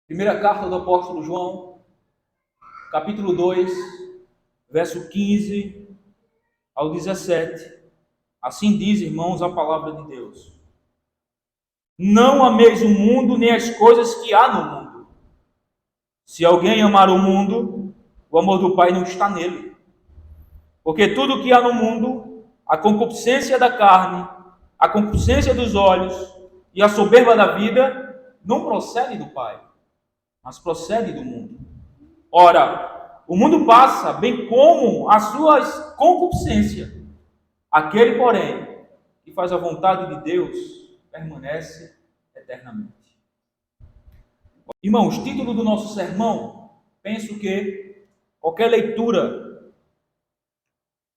Primeira carta do apóstolo João, capítulo 2, verso 15 ao 17. Assim diz, irmãos, a palavra de Deus. Não ameis o mundo nem as coisas que há no mundo. Se alguém amar o mundo, o amor do Pai não está nele. Porque tudo o que há no mundo, a concupiscência da carne, a concupiscência dos olhos e a soberba da vida, não procede do Pai, mas procede do mundo. Ora, o mundo passa, bem como as suas concupiscências. Aquele, porém, que faz a vontade de Deus, permanece eternamente. Irmãos, título do nosso sermão, penso que qualquer leitura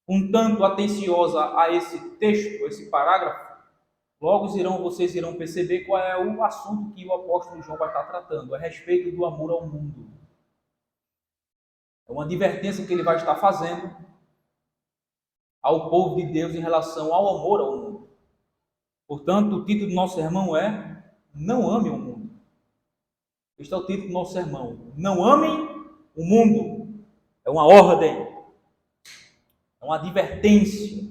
um tanto atenciosa a esse texto, esse parágrafo, logo vocês irão perceber qual é o assunto que o apóstolo João vai estar tratando, a respeito do amor ao mundo. É uma advertência que ele vai estar fazendo ao povo de Deus em relação ao amor ao mundo. Portanto, o título do nosso sermão é Não Ame o Mundo. Este é o título do nosso sermão. Não amem o mundo. É uma ordem, é uma advertência,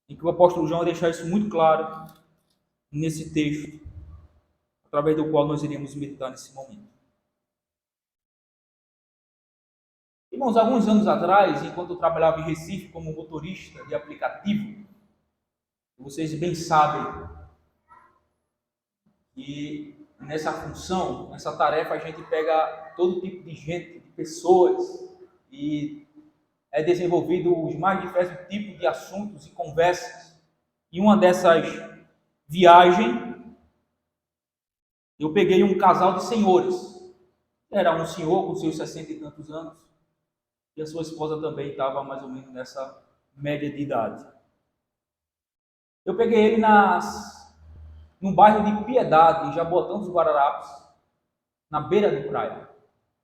em que o apóstolo João vai deixar isso muito claro nesse texto, através do qual nós iremos meditar nesse momento. Irmãos, alguns anos atrás, enquanto eu trabalhava em Recife como motorista de aplicativo, vocês bem sabem que nessa função, nessa tarefa, a gente pega todo tipo de gente, de pessoas, e é desenvolvido os mais diversos tipos de assuntos e conversas. E uma dessas viagens, eu peguei um casal de senhores. Era um senhor com seus 60 e tantos anos, e a sua esposa também estava mais ou menos nessa média de idade. Eu peguei ele no bairro de Piedade, em Jaboatão dos Guararapes, na beira de praia,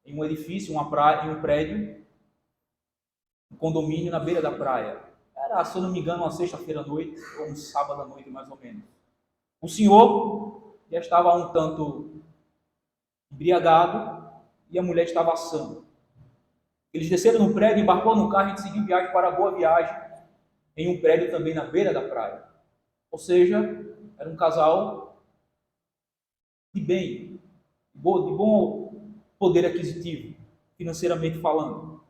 em um edifício, em um prédio, um condomínio na beira da praia. Era, se eu não me engano, uma sexta-feira à noite, ou um sábado à noite, mais ou menos. O senhor já estava um tanto embriagado e a mulher estava assando. Eles desceram no prédio, embarcou no carro e a gente seguiu viagem para a Boa Viagem, em um prédio também na beira da praia. Ou seja, era um casal de bem, de bom poder aquisitivo, financeiramente falando.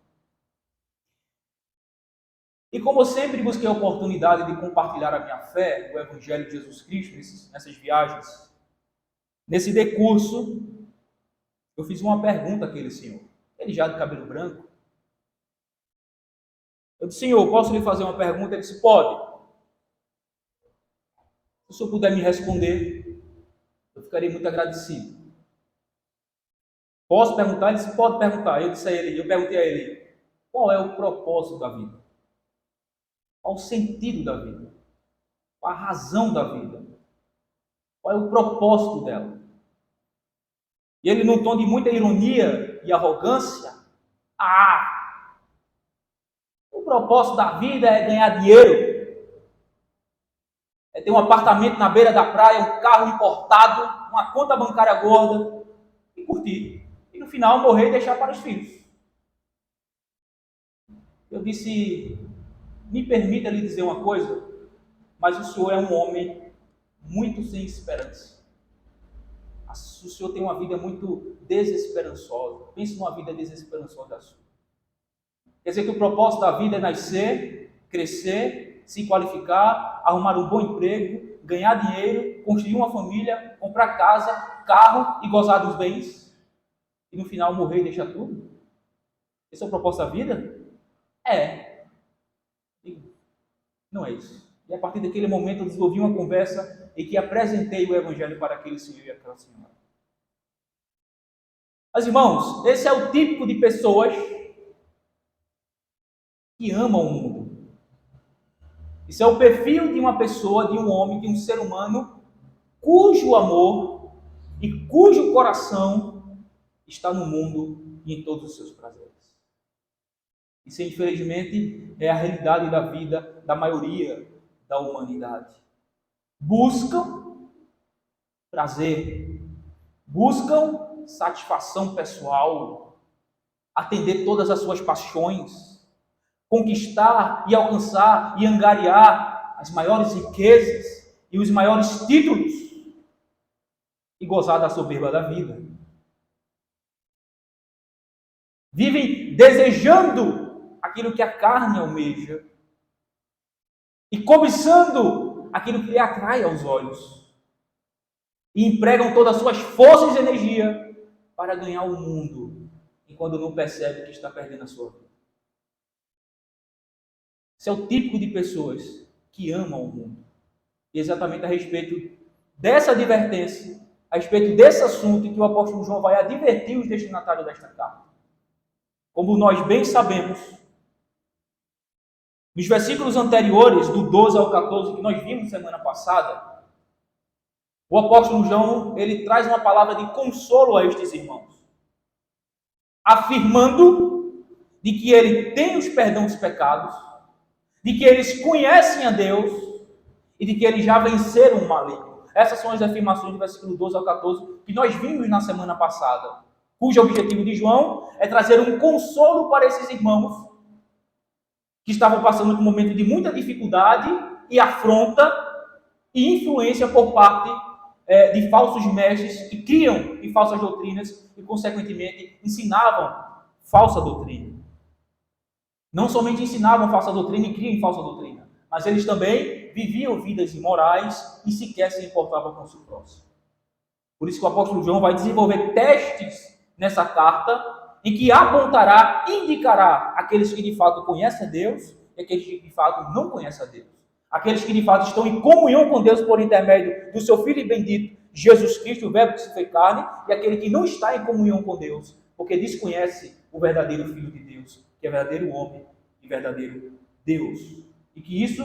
E como eu sempre busquei a oportunidade de compartilhar a minha fé, o Evangelho de Jesus Cristo, nessas viagens, nesse decurso, eu fiz uma pergunta àquele senhor. Ele já de cabelo branco. Eu disse, senhor, posso lhe fazer uma pergunta? Ele disse, pode. Se o senhor puder me responder, eu ficarei muito agradecido. Posso perguntar? Ele disse, pode perguntar. Eu perguntei a ele, qual é o propósito da vida? Qual o sentido da vida? Qual a razão da vida? Qual é o propósito dela? E ele, num tom de muita ironia e arrogância, o propósito da vida é ganhar dinheiro, é ter um apartamento na beira da praia, um carro importado, uma conta bancária gorda e curtir. E no final morrer e deixar para os filhos. Eu disse, me permita lhe dizer uma coisa, mas o senhor é um homem muito sem esperança. O senhor tem uma vida muito desesperançosa. Pense numa vida desesperançosa da sua. Quer dizer que o propósito da vida é nascer, crescer, se qualificar, arrumar um bom emprego, ganhar dinheiro, construir uma família, comprar casa, carro e gozar dos bens. E no final morrer e deixar tudo? Esse é o propósito da vida? É. Não é isso. E a partir daquele momento eu desenvolvi uma conversa em que apresentei o Evangelho para aquele senhor e aquela senhora. Mas irmãos, esse é o típico de pessoas que amam o mundo. Isso é o perfil de uma pessoa, de um homem, de um ser humano, cujo amor e cujo coração está no mundo e em todos os seus prazeres. Isso, infelizmente, é a realidade da vida da maioria da humanidade. Buscam prazer, buscam satisfação pessoal, atender todas as suas paixões, conquistar e alcançar e angariar as maiores riquezas e os maiores títulos e gozar da soberba da vida. Vivem desejando aquilo que a carne almeja e cobiçando aquilo que lhe atrai aos olhos. E empregam todas as suas forças e energia para ganhar o mundo, enquanto não percebe que está perdendo a sua vida. Esse é o típico de pessoas que amam o mundo. E exatamente a respeito dessa advertência, a respeito desse assunto que o apóstolo João vai advertir os destinatários desta carta. Como nós bem sabemos, nos versículos anteriores, do 12 ao 14, que nós vimos semana passada, o apóstolo João, ele traz uma palavra de consolo a estes irmãos, afirmando de que ele tem os perdão dos pecados, de que eles conhecem a Deus e de que eles já venceram o maligno. Essas são as afirmações do versículo 12 ao 14 que nós vimos na semana passada, cujo objetivo de João é trazer um consolo para esses irmãos que estavam passando por um momento de muita dificuldade e afronta e influência por parte de falsos mestres que criam em falsas doutrinas e, consequentemente, ensinavam falsa doutrina. Não somente ensinavam falsa doutrina e criam em falsa doutrina, mas eles também viviam vidas imorais e sequer se importavam com o seu próximo. Por isso que o apóstolo João vai desenvolver testes nessa carta, em que apontará, indicará aqueles que de fato conhecem a Deus e aqueles que de fato não conhecem a Deus. Aqueles que de fato estão em comunhão com Deus por intermédio do seu Filho bendito, Jesus Cristo, o Verbo que se fez carne, e aquele que não está em comunhão com Deus, porque desconhece o verdadeiro Filho de Deus, que é verdadeiro homem e verdadeiro Deus. E que isso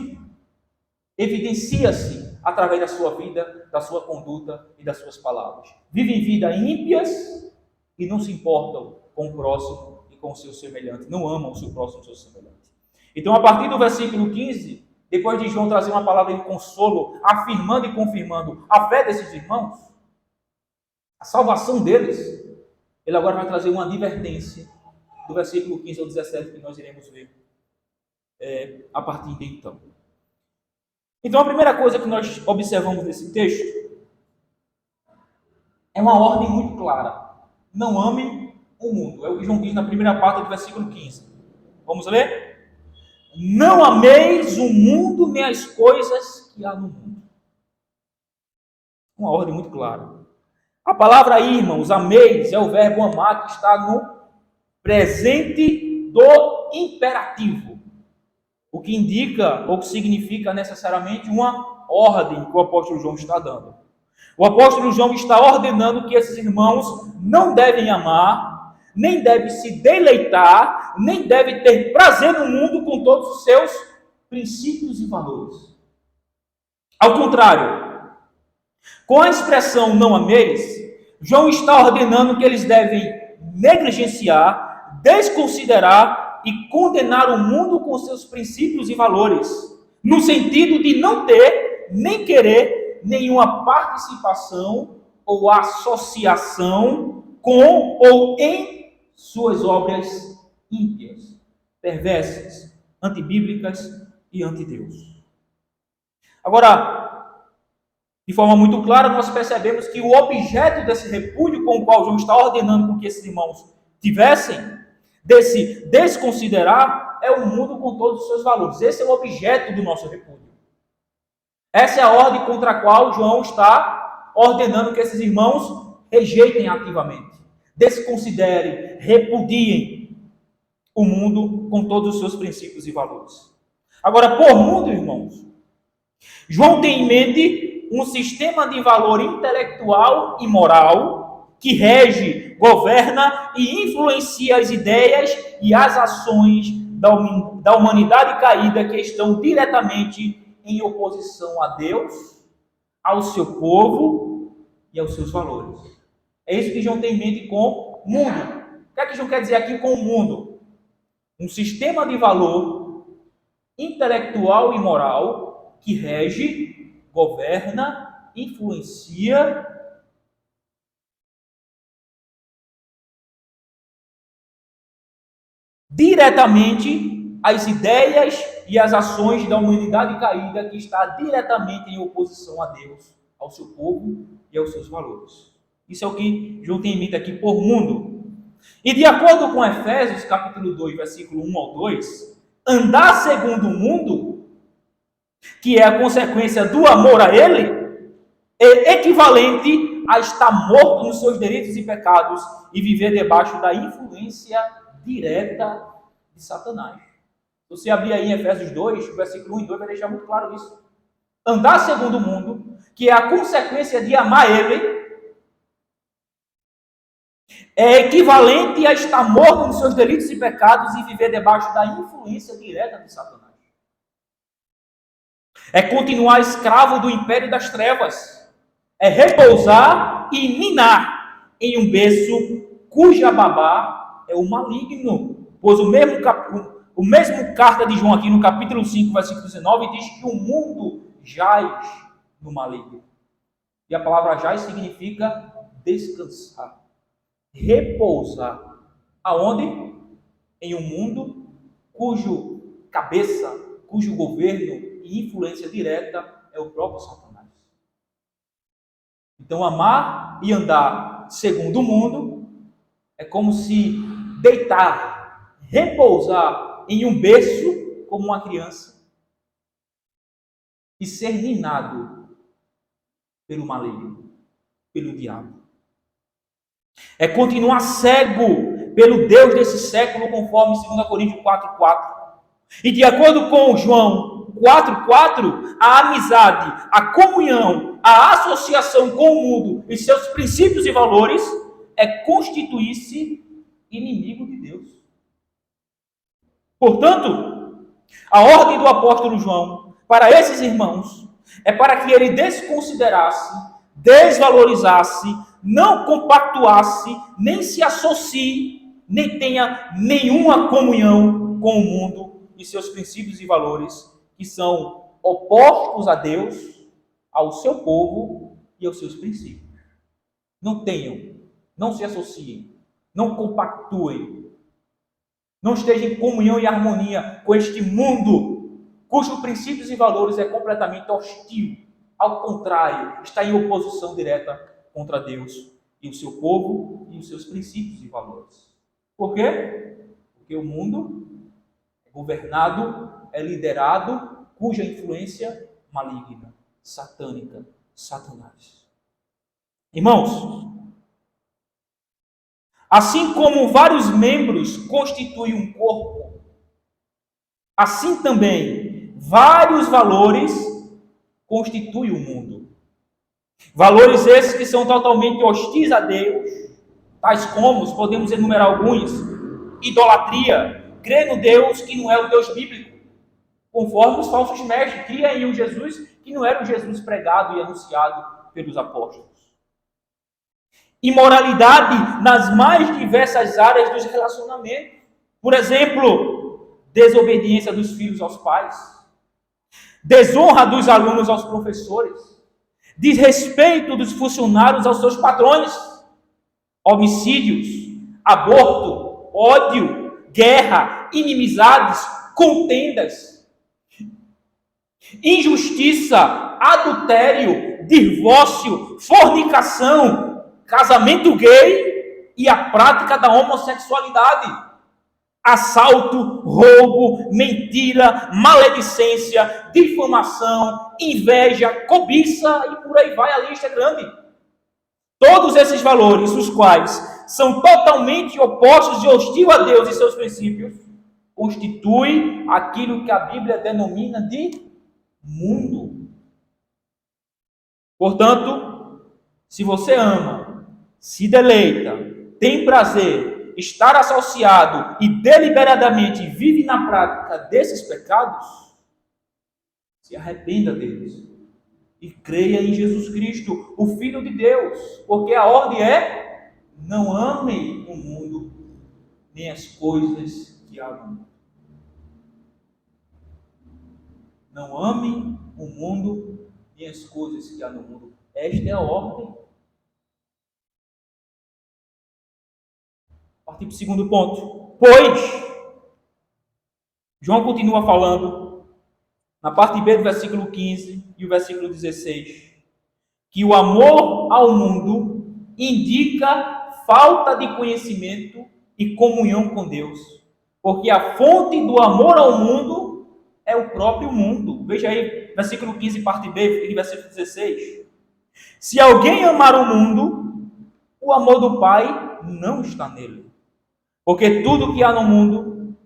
evidencia-se através da sua vida, da sua conduta e das suas palavras. Vivem vida ímpias e não se importam com o próximo e com o seu semelhante. Não amam o seu próximo e o seu semelhante. Então, a partir do versículo 15, depois de João trazer uma palavra de consolo, afirmando e confirmando a fé desses irmãos, a salvação deles, ele agora vai trazer uma advertência do versículo 15 ao 17, que nós iremos ver a partir de então. Então, a primeira coisa que nós observamos nesse texto é uma ordem muito clara. Não amem o mundo. É o que João diz na primeira parte do versículo 15. Vamos ler? Não ameis o mundo nem as coisas que há no mundo. Uma ordem muito clara. A palavra aí, irmãos, ameis, é o verbo amar que está no presente do imperativo. O que indica ou que significa necessariamente uma ordem que o apóstolo João está dando. O apóstolo João está ordenando que esses irmãos não devem amar, nem devem se deleitar, nem devem ter prazer no mundo com todos os seus princípios e valores. Ao contrário, com a expressão não ameis, João está ordenando que eles devem negligenciar, desconsiderar e condenar o mundo com seus princípios e valores, no sentido de não ter, nem querer, nenhuma participação ou associação com ou em suas obras ímpias, perversas, antibíblicas e antideus. Agora, de forma muito clara, nós percebemos que o objeto desse repúdio com o qual João está ordenando que esses irmãos tivessem, desse desconsiderar, é o mundo com todos os seus valores. Esse é o objeto do nosso repúdio. Essa é a ordem contra a qual João está ordenando que esses irmãos rejeitem ativamente, desconsiderem, repudiem o mundo com todos os seus princípios e valores. Agora, por mundo, irmãos, João tem em mente um sistema de valor intelectual e moral que rege, governa e influencia as ideias e as ações da humanidade caída que estão diretamente em oposição a Deus, ao seu povo e aos seus valores. É isso que João tem em mente com o mundo. O que é que João quer dizer aqui com o mundo? Um sistema de valor intelectual e moral que rege, governa, influencia diretamente as ideias e as ações da humanidade caída que está diretamente em oposição a Deus, ao seu povo e aos seus valores. Isso é o que João tem em mente aqui por mundo. E de acordo com Efésios, capítulo 2, versículo 1 ao 2, andar segundo o mundo, que é a consequência do amor a ele, é equivalente a estar morto nos seus delitos e pecados e viver debaixo da influência direta de Satanás. Se você abrir aí em Efésios 2, versículo 1 e 2, vai deixar muito claro isso. Andar segundo o mundo, que é a consequência de amar ele, é equivalente a estar morto nos seus delitos e pecados e viver debaixo da influência direta de Satanás. É continuar escravo do império das trevas. É repousar e ninar em um berço cuja babá é o maligno. Pois o mesmo carta de João aqui no capítulo 5, versículo 19, diz que o mundo jaz no maligno. E a palavra jaz significa descansar, repousar. Aonde? Em um mundo cujo cabeça, cujo governo e influência direta é o próprio Satanás. Então, amar e andar segundo o mundo é como se deitar, repousar em um berço como uma criança e ser ninado pelo maligno, pelo diabo. É continuar cego pelo Deus desse século, conforme 2 Coríntios 4,4. E de acordo com João 4,4, a amizade, a comunhão, a associação com o mundo e seus princípios e valores é constituir-se inimigo de Deus. Portanto, a ordem do apóstolo João para esses irmãos é para que ele desconsiderasse, desvalorizasse, não compactuasse, nem se associe, nem tenha nenhuma comunhão com o mundo e seus princípios e valores, que são opostos a Deus, ao seu povo e aos seus princípios. Não tenham, não se associem, não compactuem, não estejam em comunhão e harmonia com este mundo, cujos princípios e valores é completamente hostil. Ao contrário, está em oposição direta contra Deus e o seu povo e os seus princípios e valores. Por quê? Porque o mundo é governado, é liderado, cuja influência maligna, satânica, Satanás. Irmãos, assim como vários membros constituem um corpo, assim também vários valores constituem o mundo. Valores esses que são totalmente hostis a Deus, tais como, podemos enumerar alguns: idolatria, crer no Deus que não é o Deus bíblico, conforme os falsos mestres, cria em um Jesus que não era o Jesus pregado e anunciado pelos apóstolos. Imoralidade nas mais diversas áreas dos relacionamentos. Por exemplo, desobediência dos filhos aos pais, desonra dos alunos aos professores, desrespeito dos funcionários aos seus patrões, homicídios, aborto, ódio, guerra, inimizades, contendas, injustiça, adultério, divórcio, fornicação, casamento gay e a prática da homossexualidade, assalto, roubo, mentira, maledicência, difamação, inveja, cobiça e por aí vai, a lista é grande. Todos esses valores, os quais são totalmente opostos e hostil a Deus e seus princípios, constituem aquilo que a Bíblia denomina de mundo. Portanto, se você ama, se deleita, tem prazer, estar associado e deliberadamente vive na prática desses pecados, se arrependa deles e creia em Jesus Cristo, o Filho de Deus, porque a ordem é: não amem o mundo, nem as coisas que há no mundo. Não amem o mundo, nem as coisas que há no mundo. Esta é a ordem. Partir para o segundo ponto. Pois João continua falando, na parte B do versículo 15 e o versículo 16, que o amor ao mundo indica falta de conhecimento e comunhão com Deus, porque a fonte do amor ao mundo é o próprio mundo. Veja aí, versículo 15, parte B, e versículo 16. Se alguém amar o mundo, o amor do Pai não está nele. Porque tudo que há no mundo,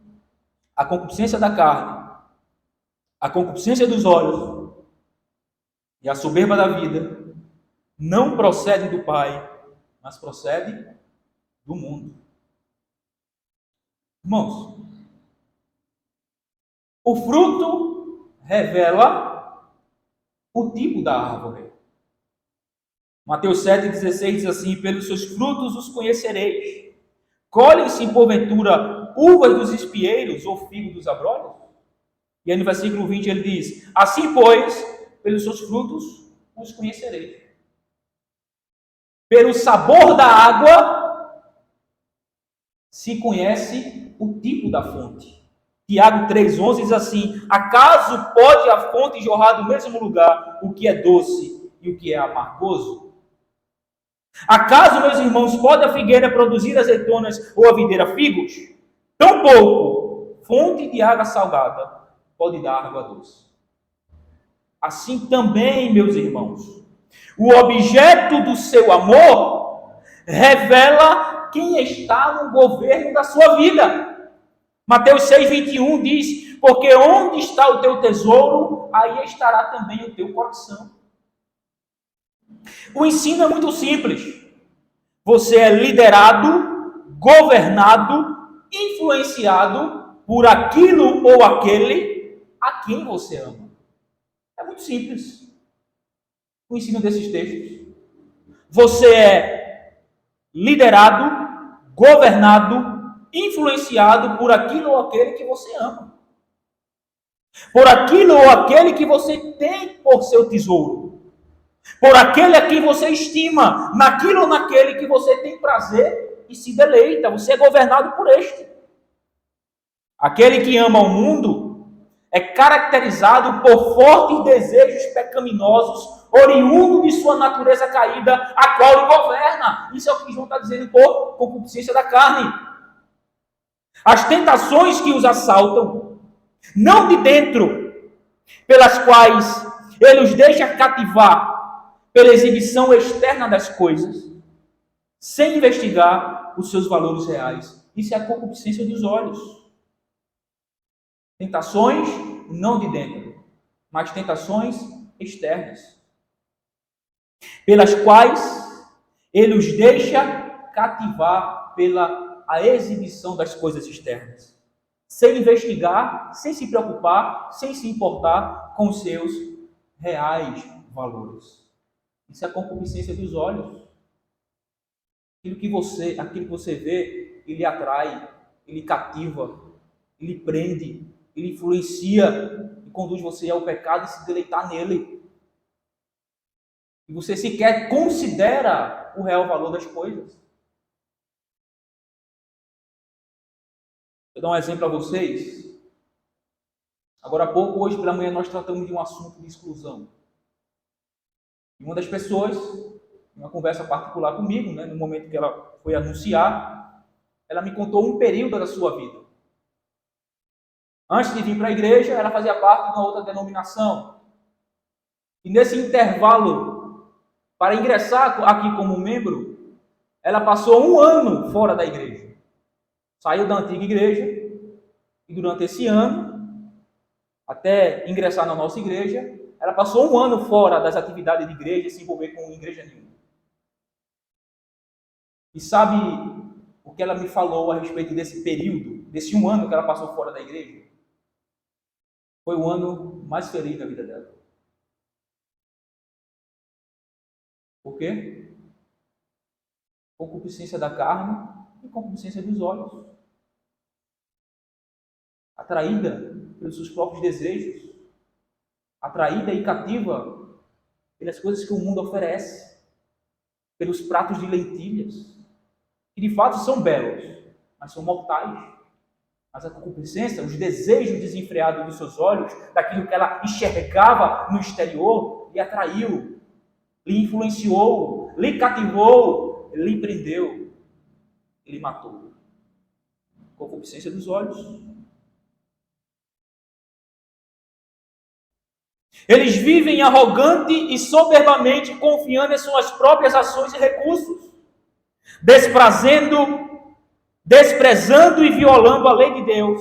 a concupiscência da carne, a concupiscência dos olhos e a soberba da vida, não procede do Pai, mas procede do mundo. Irmãos, o fruto revela o tipo da árvore. Mateus 7,16 diz assim: pelos seus frutos os conhecereis. Colhem-se, porventura, uvas dos espieiros ou figo dos abrolhos? E aí no versículo 20 ele diz: assim, pois, pelos seus frutos os conhecereis. Pelo sabor da água se conhece o tipo da fonte. Tiago 3,11 diz assim: acaso pode a fonte jorrar do mesmo lugar o que é doce e o que é amargoso? Acaso, meus irmãos, pode a figueira produzir azeitonas ou a videira figos? Tampouco fonte de água salgada pode dar água doce. Assim também, meus irmãos, o objeto do seu amor revela quem está no governo da sua vida. Mateus 6,21 diz: porque onde está o teu tesouro, aí estará também o teu coração. O ensino é muito simples. Você é liderado, governado, influenciado por aquilo ou aquele a quem você ama. É muito simples o ensino desses textos. Você é liderado, governado, influenciado por aquilo ou aquele que você ama. Por aquilo ou aquele que você tem por seu tesouro. Por aquele a quem você estima, naquilo ou naquele que você tem prazer e se deleita. Você é governado por este. Aquele que ama o mundo é caracterizado por fortes desejos pecaminosos, oriundo de sua natureza caída, a qual ele governa. Isso é o que João está dizendo por concupiscência da carne. As tentações que os assaltam, não de dentro, pelas quais ele os deixa cativar pela exibição externa das coisas, sem investigar os seus valores reais. Isso é a concupiscência dos olhos. Tentações não de dentro, mas tentações externas, pelas quais ele os deixa cativar pela a exibição das coisas externas, sem investigar, sem se preocupar, sem se importar com os seus reais valores. Isso é a concupiscência dos olhos. Aquilo que você vê, ele atrai, ele cativa, ele prende, ele influencia e conduz você ao pecado e se deleitar nele. E você sequer considera o real valor das coisas. Vou dar um exemplo a vocês. Agora há pouco, hoje pela manhã, nós tratamos de um assunto de exclusão. E uma das pessoas, em uma conversa particular comigo, no momento que ela foi anunciar, ela me contou um período da sua vida. Antes de vir para a igreja, ela fazia parte de uma outra denominação. E nesse intervalo, para ingressar aqui como membro, ela passou 1 ano fora da igreja. Saiu da antiga igreja e durante esse ano, até ingressar na nossa igreja, ela passou 1 ano fora das atividades de igreja, se envolver com igreja nenhuma. E sabe o que ela me falou a respeito desse período, desse 1 ano que ela passou fora da igreja? Foi o ano mais feliz da vida dela. Por quê? Concupiscência da carne e concupiscência dos olhos. Atraída pelos seus próprios desejos. Atraída e cativa pelas coisas que o mundo oferece. Pelos pratos de lentilhas. Que de fato são belos, mas são mortais. Mas a concupiscência, os desejos desenfreados dos seus olhos, daquilo que ela enxergava no exterior, lhe atraiu, lhe influenciou, lhe cativou, lhe prendeu, lhe matou. Concupiscência dos olhos. Eles vivem arrogante e soberbamente, confiando em suas próprias ações e recursos, desprezando e violando a lei de Deus.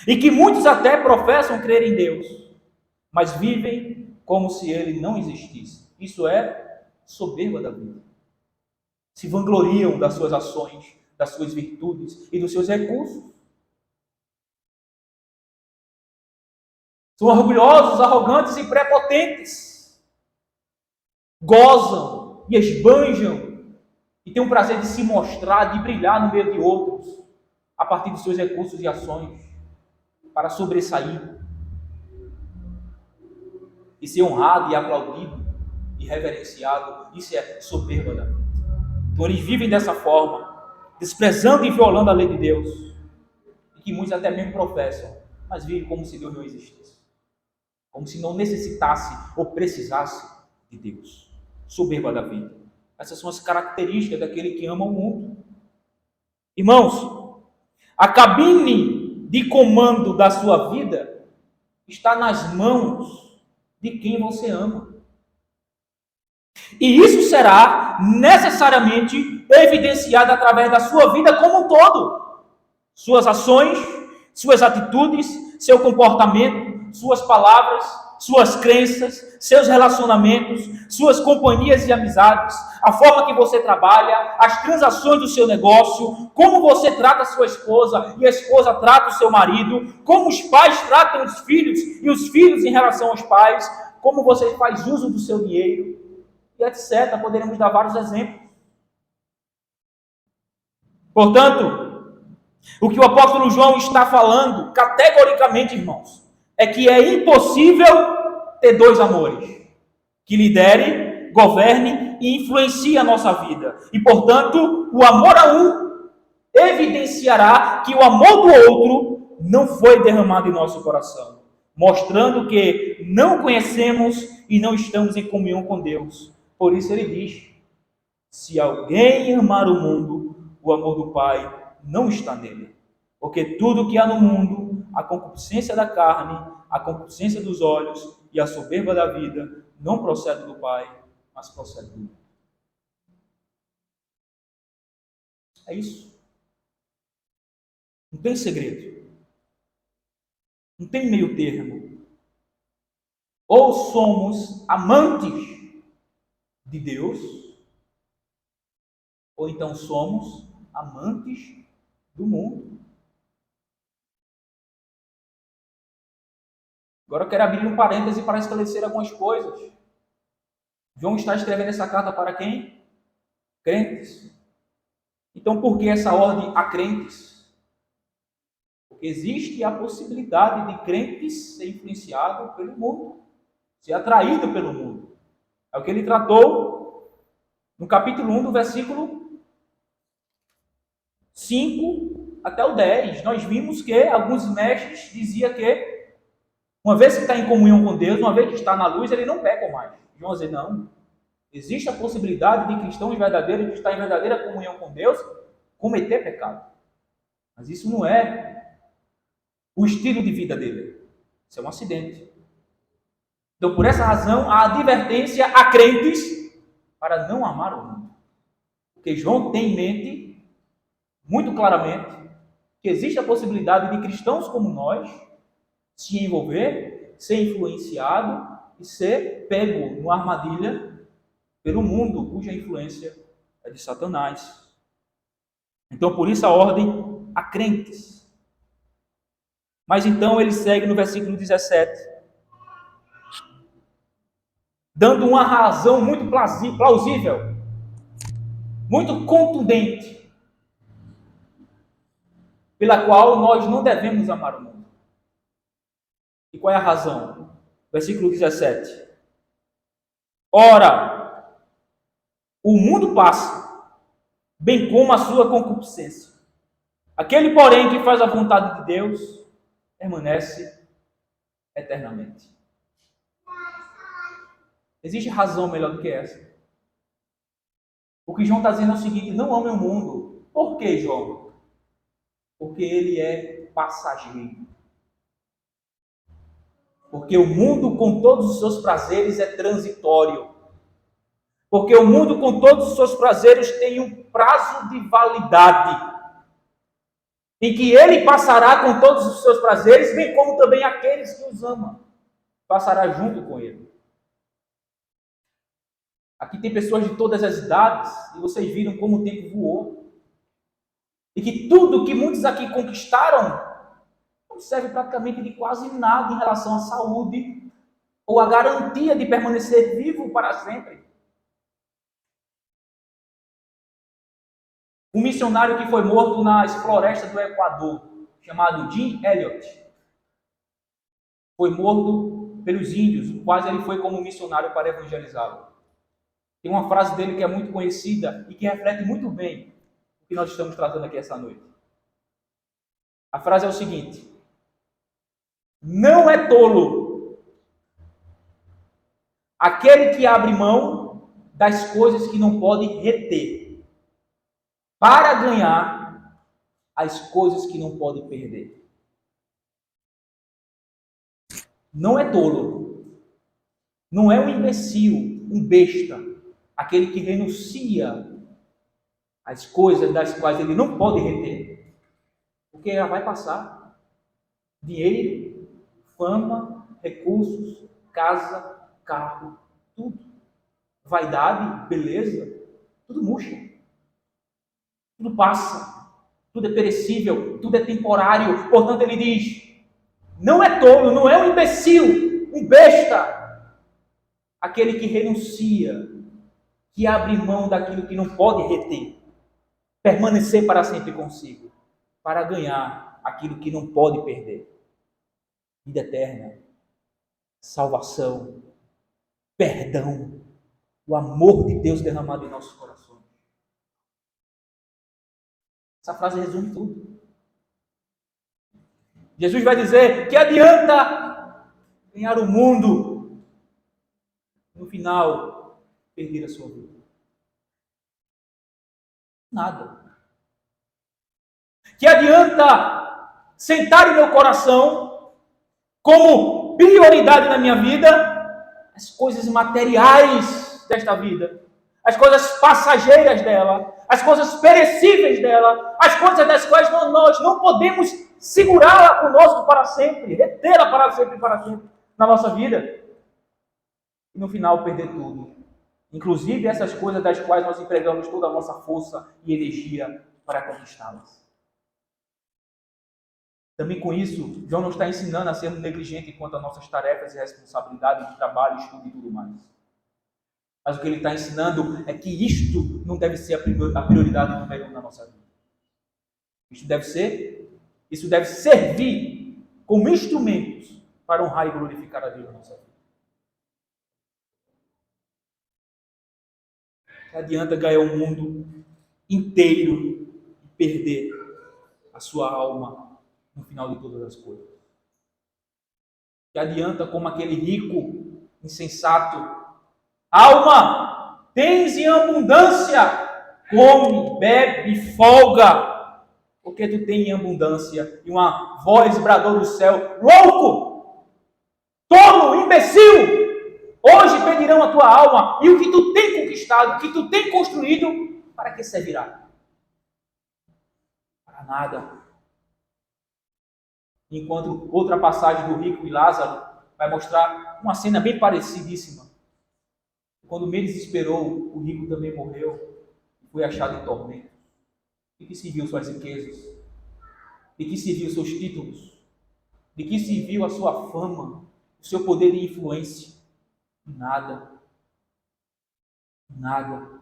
E que muitos até professam crer em Deus, mas vivem como se ele não existisse. Isso é soberba da vida. Se vangloriam das suas ações, das suas virtudes e dos seus recursos. São orgulhosos, arrogantes e prepotentes. Gozam e esbanjam e têm o prazer de se mostrar, de brilhar no meio de outros, a partir dos seus recursos e ações, para sobressair e ser honrado e aplaudido e reverenciado. Isso é soberba da vida. Então eles vivem dessa forma, desprezando e violando a lei de Deus, e que muitos até mesmo professam, mas vivem como se Deus não existisse, como se não necessitasse ou precisasse de Deus. Soberba da vida. Essas são as características daquele que ama o mundo. Irmãos, a cabine de comando da sua vida está nas mãos de quem você ama. E isso será necessariamente evidenciado através da sua vida como um todo. Suas ações, suas atitudes, seu comportamento, suas palavras, suas crenças, seus relacionamentos, suas companhias e amizades, a forma que você trabalha, as transações do seu negócio, como você trata a sua esposa e a esposa trata o seu marido, como os pais tratam os filhos e os filhos em relação aos pais, como você faz uso do seu dinheiro, e etc. Poderemos dar vários exemplos. Portanto, o que o apóstolo João está falando, categoricamente, irmãos, é que é impossível ter dois amores, que lidere, governe e influencie a nossa vida. E, portanto, o amor a um evidenciará que o amor do outro não foi derramado em nosso coração, mostrando que não conhecemos e não estamos em comunhão com Deus. Por isso ele diz: se alguém amar o mundo, o amor do Pai não está nele. Porque tudo que há no mundo, a concupiscência da carne, a concupiscência dos olhos e a soberba da vida, não procede do Pai, mas procede do mundo. É isso. Não tem segredo. Não tem meio termo. Ou somos amantes de Deus, ou então somos amantes do mundo. Agora eu quero abrir um parêntese para esclarecer algumas coisas. João está escrevendo essa carta para quem? Crentes. Então, por que essa ordem a crentes? Porque existe a possibilidade de crentes ser influenciado pelo mundo, ser atraído pelo mundo. É o que ele tratou no capítulo 1, do versículo 5 até o 10. Nós vimos que alguns mestres diziam que, uma vez que está em comunhão com Deus, uma vez que está na luz, ele não peca mais. João vai dizer, não. Existe a possibilidade de cristãos verdadeiros que estão em verdadeira comunhão com Deus cometer pecado. Mas isso não é o estilo de vida dele. Isso é um acidente. Então, por essa razão, a advertência a crentes para não amar o mundo. Porque João tem em mente, muito claramente, que existe a possibilidade de cristãos como nós se envolver, ser influenciado e ser pego numa armadilha pelo mundo, cuja influência é de Satanás. Então, por isso a ordem a crentes. Mas então ele segue no versículo 17. Dando uma razão muito plausível, muito contundente, pela qual nós não devemos amar o mundo. E qual é a razão? Versículo 17. Ora, o mundo passa, bem como a sua concupiscência. Aquele, porém, que faz a vontade de Deus, permanece eternamente. Existe razão melhor do que essa? O que João está dizendo é o seguinte: não ame o mundo. Por que, João? Porque ele é passageiro. Porque o mundo, com todos os seus prazeres, é transitório. Porque o mundo, com todos os seus prazeres, tem um prazo de validade, em que ele passará com todos os seus prazeres, bem como também aqueles que os amam, passará junto com ele. Aqui tem pessoas de todas as idades, e vocês viram como o tempo voou. E que tudo que muitos aqui conquistaram não serve praticamente de quase nada em relação à saúde ou à garantia de permanecer vivo para sempre. Um missionário que foi morto nas florestas do Equador, chamado Jim Elliot, foi morto pelos índios, quase ele foi como missionário para evangelizá-lo. Tem uma frase dele que é muito conhecida e que reflete muito bem o que nós estamos tratando aqui essa noite. A frase é o seguinte: não é tolo aquele que abre mão das coisas que não pode reter para ganhar as coisas que não pode perder. Não é tolo, não é um imbecil, um besta, aquele que renuncia às coisas das quais ele não pode reter, porque ela vai passar. Dinheiro, fama, recursos, casa, carro, tudo. Vaidade, beleza, tudo murcha. Tudo passa, tudo é perecível, tudo é temporário. Portanto, ele diz: não é tolo, não é um imbecil, um besta, aquele que renuncia, que abre mão daquilo que não pode reter, permanecer para sempre consigo, para ganhar aquilo que não pode perder. Vida eterna, salvação, perdão, o amor de Deus derramado em nossos corações. Essa frase resume tudo. Jesus vai dizer: que adianta ganhar o mundo, no final perder a sua vida? Nada. Que adianta sentar em meu coração como prioridade na minha vida as coisas materiais desta vida, as coisas passageiras dela, as coisas perecíveis dela, as coisas das quais nós não podemos segurá-la conosco para sempre, retê-la para sempre na nossa vida, e no final perder tudo, inclusive essas coisas das quais nós empregamos toda a nossa força e energia para conquistá-las. Também com isso, João não está ensinando a sermos negligentes quanto às nossas tarefas e responsabilidades de trabalho, estudo e tudo mais. Mas o que ele está ensinando é que isto não deve ser a prioridade número 1 na nossa vida. Isso deve servir como instrumentos para honrar e glorificar a Deus na nossa vida. Não adianta ganhar o mundo inteiro e perder a sua alma no final de todas as coisas. Que adianta, como aquele rico insensato: alma, tens em abundância, come, bebe, folga, porque tu tens em abundância. E uma voz bradou do céu: louco, tolo, imbecil, hoje pedirão a tua alma, e o que tu tem conquistado, o que tu tem construído, para que servirá? Para nada. Enquanto outra passagem do rico e Lázaro vai mostrar uma cena bem parecidíssima. Quando menos esperou, o rico também morreu e foi achado em tormento. De que serviu suas riquezas? De que serviu seus títulos? De que serviu a sua fama, o seu poder de influência? Nada. Nada.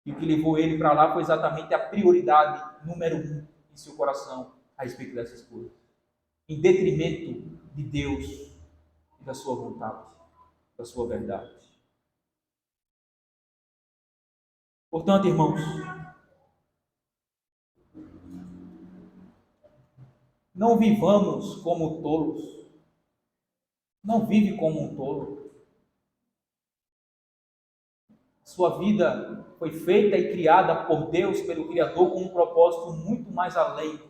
E o que levou ele para lá foi exatamente a prioridade número 1 em seu coração a respeito dessas coisas, em detrimento de Deus e da sua vontade, da sua verdade. Portanto, irmãos, Não vivamos como tolos. Não vive como um tolo. Sua vida foi feita e criada por Deus, pelo Criador, com um propósito muito mais além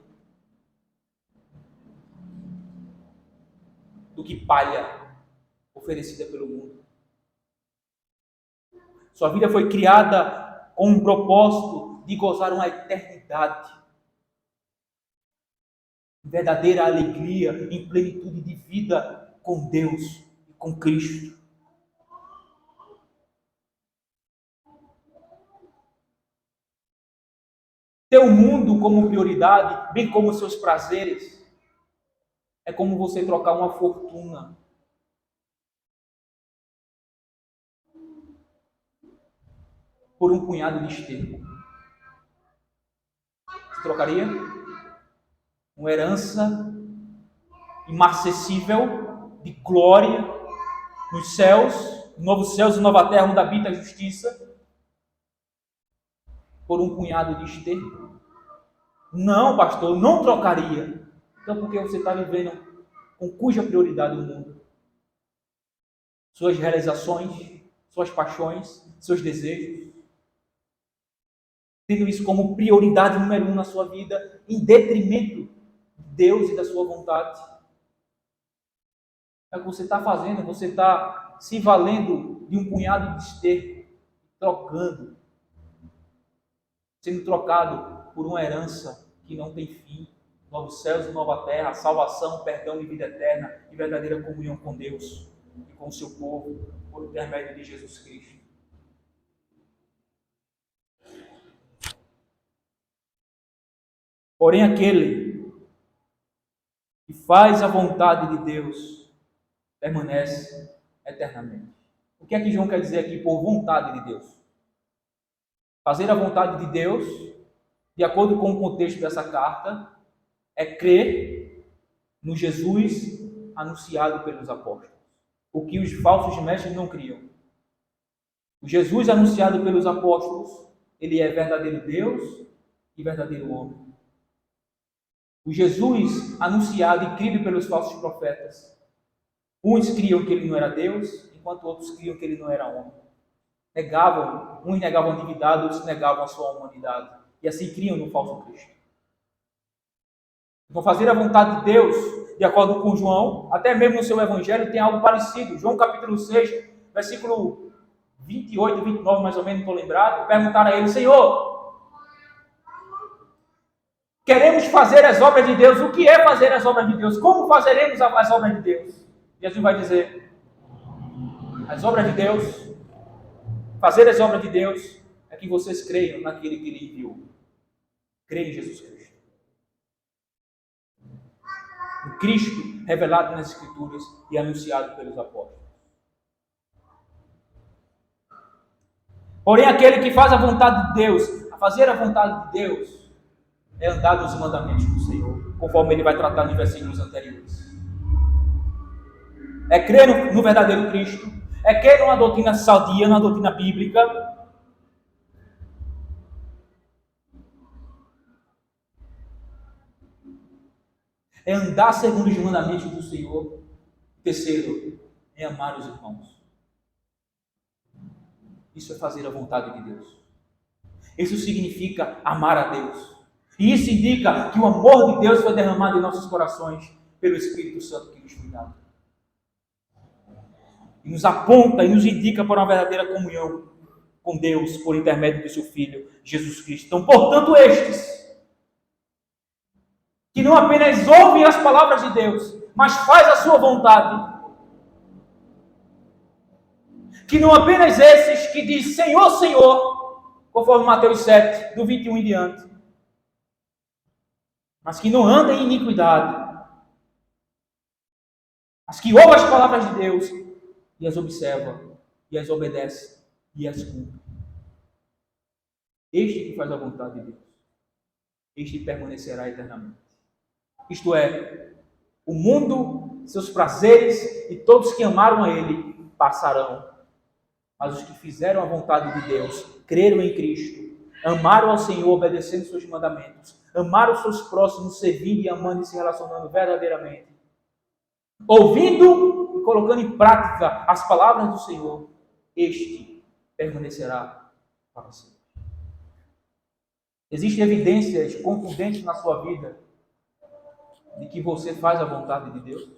do que palha oferecida pelo mundo. Sua vida foi criada com um propósito de gozar uma eternidade, verdadeira alegria, em plenitude de vida com Deus e com Cristo. Ter o mundo como prioridade, bem como seus prazeres, é como você trocar uma fortuna por um punhado de esterco. Você trocaria? Uma herança imarcessível de glória nos céus, novos céus e nova terra, onde habita a justiça, por um punhado de esterco? Não, pastor, não trocaria. Então, porque você está vivendo com cuja prioridade o mundo? Suas realizações, suas paixões, seus desejos. Tendo isso como prioridade número 1 na sua vida, em detrimento de Deus e da sua vontade. É o que você está fazendo, você está se valendo de um punhado de esterco, trocando, sendo trocado por uma herança que não tem fim, novos céus e nova terra, salvação, perdão e vida eterna, e verdadeira comunhão com Deus e com o seu povo, por intermédio de Jesus Cristo. Porém, aquele que faz a vontade de Deus permanece eternamente. O que é que João quer dizer aqui por vontade de Deus? Fazer a vontade de Deus, de acordo com o contexto dessa carta, é crer no Jesus anunciado pelos apóstolos. O que os falsos mestres não criam. O Jesus anunciado pelos apóstolos, ele é verdadeiro Deus e verdadeiro homem. O Jesus anunciado e crido pelos falsos profetas, uns criam que ele não era Deus, enquanto outros criam que ele não era homem. Uns negavam a divindade, outros negavam a sua humanidade. E assim criam no falso Cristo. Então, fazer a vontade de Deus, de acordo com João, até mesmo no seu evangelho, tem algo parecido. João capítulo 6, versículo 28 e 29, mais ou menos, não estou lembrado. Perguntaram a ele: Senhor, queremos fazer as obras de Deus. O que é fazer as obras de Deus? Como fazeremos as obras de Deus? Jesus vai dizer: as obras de Deus, fazer as obras de Deus, é que vocês creiam naquele que ele enviou. Creia em Jesus Cristo. O Cristo revelado nas Escrituras e anunciado pelos apóstolos. Porém, aquele que faz a vontade de Deus, a fazer a vontade de Deus, é andar nos mandamentos do Senhor, conforme ele vai tratar nos versículos anteriores. É crer no verdadeiro Cristo, é crer numa doutrina sadia, numa doutrina bíblica. É andar segundo os mandamentos do Senhor. Terceiro, é amar os irmãos. Isso é fazer a vontade de Deus. Isso significa amar a Deus. E isso indica que o amor de Deus foi derramado em nossos corações pelo Espírito Santo que nos foi dado. E nos aponta e nos indica para uma verdadeira comunhão com Deus por intermédio do seu Filho, Jesus Cristo. Então, portanto, estes que não apenas ouvem as palavras de Deus, mas faz a sua vontade. Que não apenas esses que dizem Senhor, Senhor, conforme Mateus 7, do 21 em diante, mas que não andam em iniquidade, mas que ouvem as palavras de Deus e as observam, e as obedecem, e as cumprem. Este que faz a vontade de Deus, este permanecerá eternamente. Isto é, o mundo, seus prazeres e todos que amaram a Ele passarão. Mas os que fizeram a vontade de Deus, creram em Cristo, amaram ao Senhor, obedecendo seus mandamentos, amar os seus próximos, servindo e amando e se relacionando verdadeiramente, ouvindo e colocando em prática as palavras do Senhor, este permanecerá para sempre. Existem evidências contundentes na sua vida de que você faz a vontade de Deus?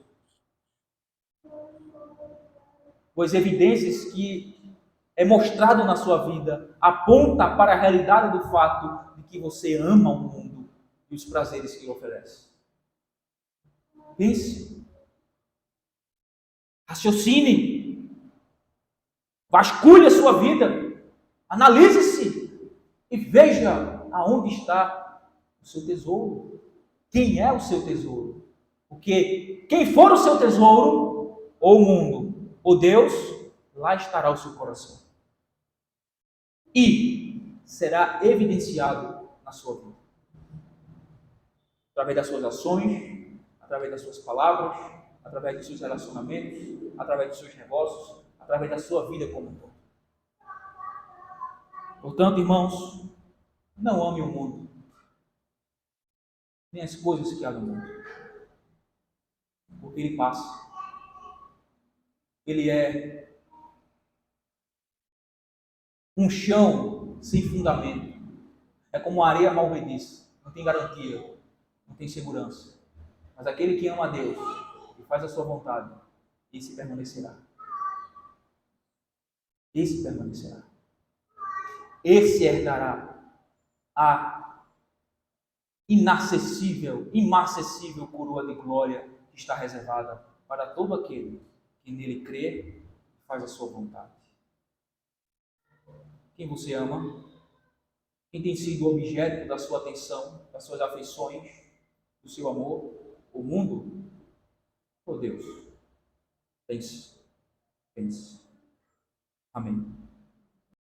Pois evidências que é mostrado na sua vida aponta para a realidade do fato de que você ama o mundo e os prazeres que ele oferece. Pense. Raciocine. Vasculhe a sua vida. Analise-se e veja aonde está o seu tesouro. Quem é o seu tesouro? Porque quem for o seu tesouro, ou o mundo, ou Deus, lá estará o seu coração. E será evidenciado na sua vida. Através das suas ações, através das suas palavras, através dos seus relacionamentos, através dos seus negócios, através da sua vida como um todo. Portanto, irmãos, não ame o mundo, nem as coisas que há no mundo, porque ele passa. Ele é um chão sem fundamento. É como areia malvediça, não tem garantia, não tem segurança. Mas aquele que ama a Deus e faz a sua vontade, esse permanecerá. Esse permanecerá. Esse herdará a inacessível, imacessível coroa de glória que está reservada para todo aquele que nele crê e faz a sua vontade. Quem você ama? Quem tem sido objeto da sua atenção, das suas afeições, do seu amor? O mundo? Ou Deus? Pense. Pense. Amém.